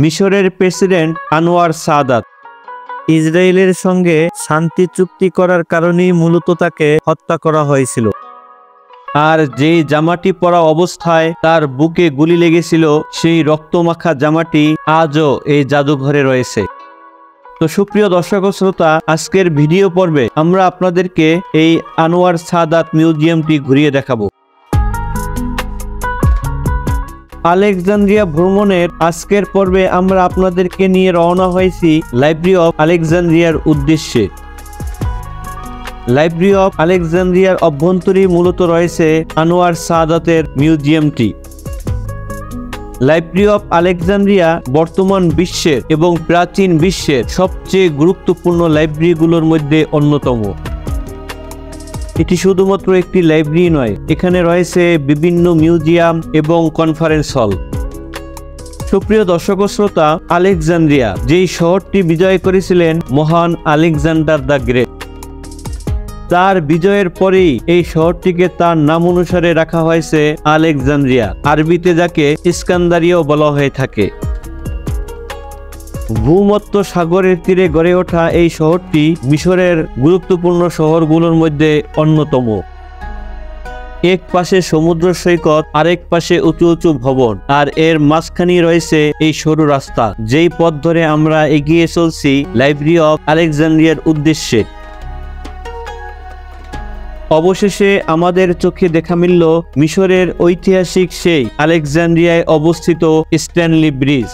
মিশরের প্রেসিডেন্ট আনোয়ার সাদাত ইসরায়েলের সঙ্গে শান্তি চুক্তি করার কারণেই মূলত তাকে হত্যা করা হয়েছিল। আর যেই জামাটি পরা অবস্থায় তার বুকে গুলি লেগেছিল সেই রক্তমাখা জামাটি আজও এই জাদুঘরে রয়েছে। তো সুপ্রিয় দর্শক ও শ্রোতা, আজকের ভিডিও পর্বে আমরা আপনাদেরকে এই আনোয়ার সাদাত মিউজিয়ামটি ঘুরিয়ে দেখাবো। আলেকজান্দ্রিয়া ভ্রমণের আজকের পর্বে আমরা আপনাদেরকে নিয়ে রওনা হয়েছি লাইব্রেরি অফ আলেকজান্দ্রিয়ার উদ্দেশ্যে। লাইব্রেরি অফ আলেকজান্দ্রিয়ার অভ্যন্তরেই মূলত রয়েছে আনোয়ার সাদাতের মিউজিয়ামটি। লাইব্রেরি অফ আলেকজান্দ্রিয়া বর্তমান বিশ্বের এবং প্রাচীন বিশ্বের সবচেয়ে গুরুত্বপূর্ণ লাইব্রেরিগুলোর মধ্যে অন্যতম। এটি শুধুমাত্র একটি লাইব্রেরি নয়, এখানে রয়েছে বিভিন্ন মিউজিয়াম এবং কনফারেন্স হল। সুপ্রিয় দর্শক ও শ্রোতা, আলেকজান্দ্রিয়া যেই শহরটি বিজয় করেছিলেন মহান আলেকজান্ডার দ্য গ্রেট, তার বিজয়ের পরেই এই শহরটিকে তার নাম অনুসারে রাখা হয়েছে আলেকজান্দ্রিয়া, আরবিতে যাকে ইস্কান্দারিয়াও বলা হয়ে থাকে। ভূমধ্য সাগরের তীরে গড়ে ওঠা এই শহরটি মিশরের গুরুত্বপূর্ণ শহরগুলোর মধ্যে অন্যতম। এক পাশে সমুদ্র সৈকত, আরেক পাশে উঁচু উঁচু ভবন, আর এর মাঝখানে রয়েছে এই সরু রাস্তা, যেই পথ ধরে আমরা এগিয়ে চলছি লাইব্রেরি অফ আলেকজান্দ্রিয়ার উদ্দেশ্যে। অবশেষে আমাদের চোখে দেখা মিলল মিশরের ঐতিহাসিক সেই আলেকজান্দ্রিয়ায় অবস্থিত স্ট্যানলি ব্রিজ।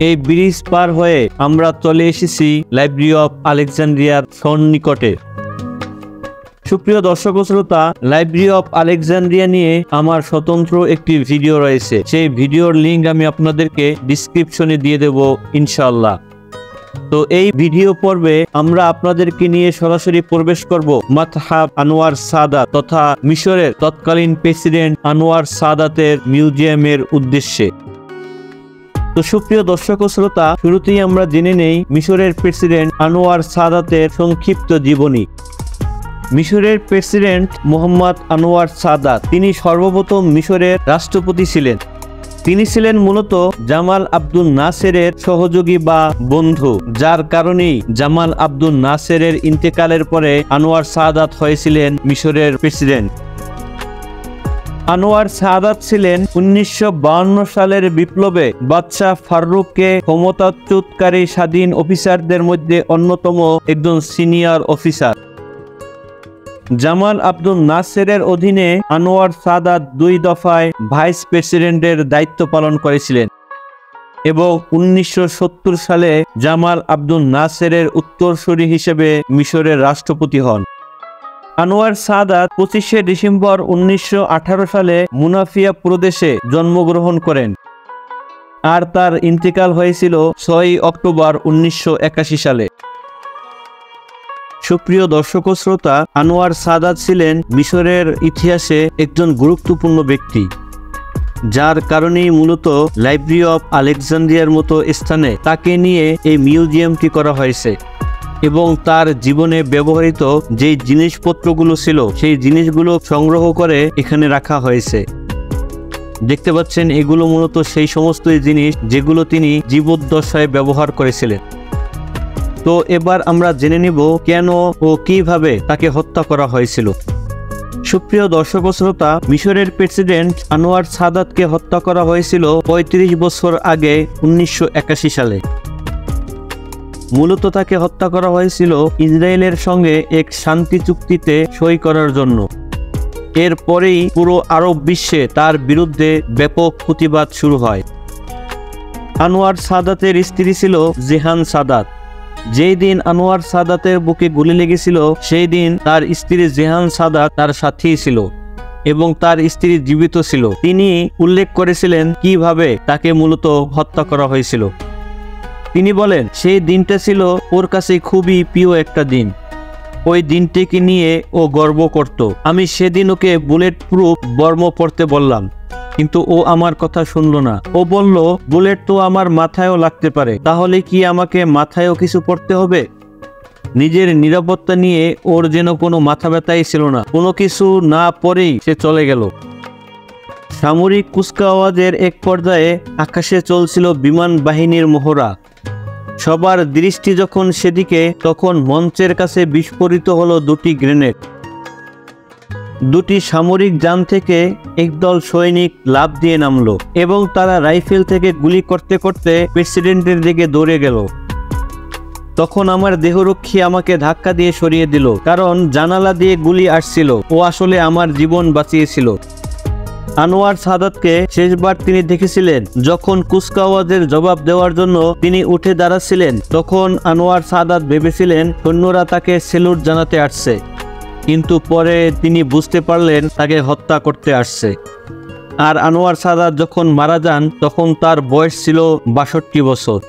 এই ব্রিজ পার হয়ে আমরা চলে এসেছি লাইব্রেরি অফ আলেকজান্দ্রিয়ার সন্নিকটে। সুপ্রিয় দর্শক ও শ্রোতা, লাইব্রেরি অফ আলেকজান্দ্রিয়া নিয়ে আমার স্বতন্ত্র একটি ভিডিও রয়েছে, সেই ভিডিওর লিঙ্ক আমি আপনাদেরকে ডিসক্রিপশনে দিয়ে দেব ইনশাআল্লাহ। তো এই ভিডিও পর্বে আমরা আপনাদেরকে নিয়ে সরাসরি প্রবেশ করব মাতহাফ আনোয়ার সাদাত তথা মিশরের তৎকালীন প্রেসিডেন্ট আনোয়ার সাদাতের মিউজিয়ামের উদ্দেশ্যে। তো সুপ্রিয় দর্শক ও শ্রোতা, শুরুতেই আমরা জেনে নেই মিশরের প্রেসিডেন্ট আনোয়ার সাদাতের সংক্ষিপ্ত জীবনী। মিশরের প্রেসিডেন্ট মোহাম্মদ আনোয়ার সাদাত তিনি সর্বপ্রথম মিশরের রাষ্ট্রপতি ছিলেন। তিনি ছিলেন মূলত জামাল আব্দুল নাসেরের সহযোগী বা বন্ধু, যার কারণেই জামাল আব্দুল নাসেরের ইন্তেকালের পরে আনোয়ার সাদাত হয়েছিলেন মিশরের প্রেসিডেন্ট। আনোয়ার সাদাত ছিলেন 1952 সালের বিপ্লবে বাদশাহ ফারুককে ক্ষমতাচ্যুতকারী স্বাধীন অফিসারদের মধ্যে অন্যতম একজন সিনিয়র অফিসার। জামাল আব্দুল নাসেরের অধীনে আনোয়ার সাদাত 2 দফায় ভাইস প্রেসিডেন্টের দায়িত্ব পালন করেছিলেন এবং 1970 সালে জামাল আব্দুল নাসেরের উত্তরসূরি হিসেবে মিশরের রাষ্ট্রপতি হন। আনোয়ার সাদাত 25শে ডিসেম্বর 1918 সালে মুনাফিয়া প্রদেশে জন্মগ্রহণ করেন, আর তার ইন্তেকাল হয়েছিল 6 অক্টোবর 1981 সালে। সুপ্রিয় দর্শক ও শ্রোতা, আনোয়ার সাদাত ছিলেন মিশরের ইতিহাসে একজন গুরুত্বপূর্ণ ব্যক্তি, যার কারণেই মূলত লাইব্রেরি অফ আলেকজান্দ্রিয়ার মতো স্থানে তাকে নিয়ে এই মিউজিয়ামটি করা হয়েছে এবং তার জীবনে ব্যবহৃত যে জিনিসপত্রগুলো ছিল সেই জিনিসগুলো সংগ্রহ করে এখানে রাখা হয়েছে। দেখতে পাচ্ছেন, এগুলো মূলত সেই সমস্ত জিনিস যেগুলো তিনি জীবদ্দশায় ব্যবহার করেছিলেন। তো এবার আমরা জেনে নিব কেন ও কিভাবে তাকে হত্যা করা হয়েছিল। সুপ্রিয় দর্শক ও শ্রোতা, মিশরের প্রেসিডেন্ট আনোয়ার সাদাতকে হত্যা করা হয়েছিল 35 বছর আগে 1981 সালে। মূলত তাকে হত্যা করা হয়েছিল ইসরায়েলের সঙ্গে এক শান্তি চুক্তিতে সই করার জন্য। এরপরেই পুরো আরব বিশ্বে তার বিরুদ্ধে ব্যাপক প্রতিবাদ শুরু হয়। আনোয়ার সাদাতের স্ত্রী ছিল জেহান সাদাত। যেই দিন আনোয়ার সাদাতের বুকে গুলি লেগেছিল সেই দিন তার স্ত্রী জেহান সাদাত তার সাথেই ছিল এবং তার স্ত্রী জীবিত ছিল। তিনি উল্লেখ করেছিলেন কিভাবে তাকে মূলত হত্যা করা হয়েছিল। তিনি বলেন, সেই দিনটা ছিল ওর কাছে খুবই প্রিয় একটা দিন। ওই দিনটিকে নিয়ে ও গর্ব করত। আমি সেদিন ওকে বুলেট প্রুফ বর্ম পরতে বললাম, কিন্তু ও আমার কথা শুনলো না। ও বলল, বুলেট তো আমার মাথায়ও লাগতে পারে, তাহলে কি আমাকে মাথায়ও কিছু পড়তে হবে? নিজের নিরাপত্তা নিয়ে ওর যেন কোনো মাথা ব্যথাই ছিল না। কোনো কিছু না পরেই সে চলে গেল। সামরিক কুচকাওয়াজের এক পর্যায়ে আকাশে চলছিল বিমান বাহিনীর মহড়া। সবার দৃষ্টি যখন সেদিকে, তখন মঞ্চের কাছে বিস্ফোরিত হলো দুটি গ্রেনেড। দুটি সামরিক যান থেকে একদল সৈনিক লাফ দিয়ে নামলো এবং তারা রাইফেল থেকে গুলি করতে করতে প্রেসিডেন্টের দিকে দৌড়ে গেল। তখন আমার দেহরক্ষী আমাকে ধাক্কা দিয়ে সরিয়ে দিল, কারণ জানালা দিয়ে গুলি আসছিল। ও আসলে আমার জীবন বাঁচিয়েছিল। আনোয়ার সাদাতকে শেষবার তিনি দেখেছিলেন যখন কুচকাওয়াজের জবাব দেওয়ার জন্য তিনি উঠে দাঁড়াচ্ছিলেন। তখন আনোয়ার সাদাত ভেবেছিলেন সৈন্যরা তাকে স্যালুট জানাতে আসছে, কিন্তু পরে তিনি বুঝতে পারলেন তাকে হত্যা করতে আসছে। আর আনোয়ার সাদাত যখন মারা যান তখন তার বয়স ছিল 62 বছর।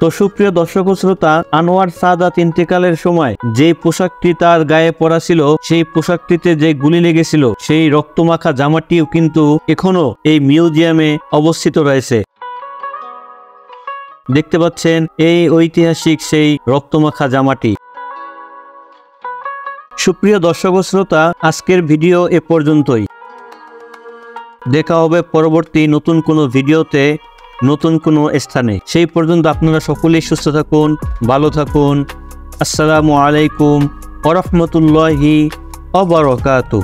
তো সুপ্রিয় দর্শক শ্রোতা, আনোয়ার সাদাত ইন্তেকালের সময় যে পোশাকটি তার গায়ে পরা ছিল, সেই পোশাকটিতে যে গুলি লেগেছিল, সেই রক্তমাখা জামাটিও কিন্তু এখনো এই মিউজিয়ামে অবস্থিত রয়েছে। দেখতে পাচ্ছেন এই ঐতিহাসিক সেই রক্তমাখা জামাটি। সুপ্রিয় দর্শক শ্রোতা, আজকের ভিডিও এ পর্যন্তই। দেখা হবে পরবর্তী নতুন কোনো ভিডিওতে, নতুন কোনো স্থানে। সেই পর্যন্ত আপনারা সকলেই সুস্থ থাকুন, ভালো থাকুন। আসসালামু আলাইকুম ওয়া রাহমাতুল্লাহি ওয়া বারাকাতুহু।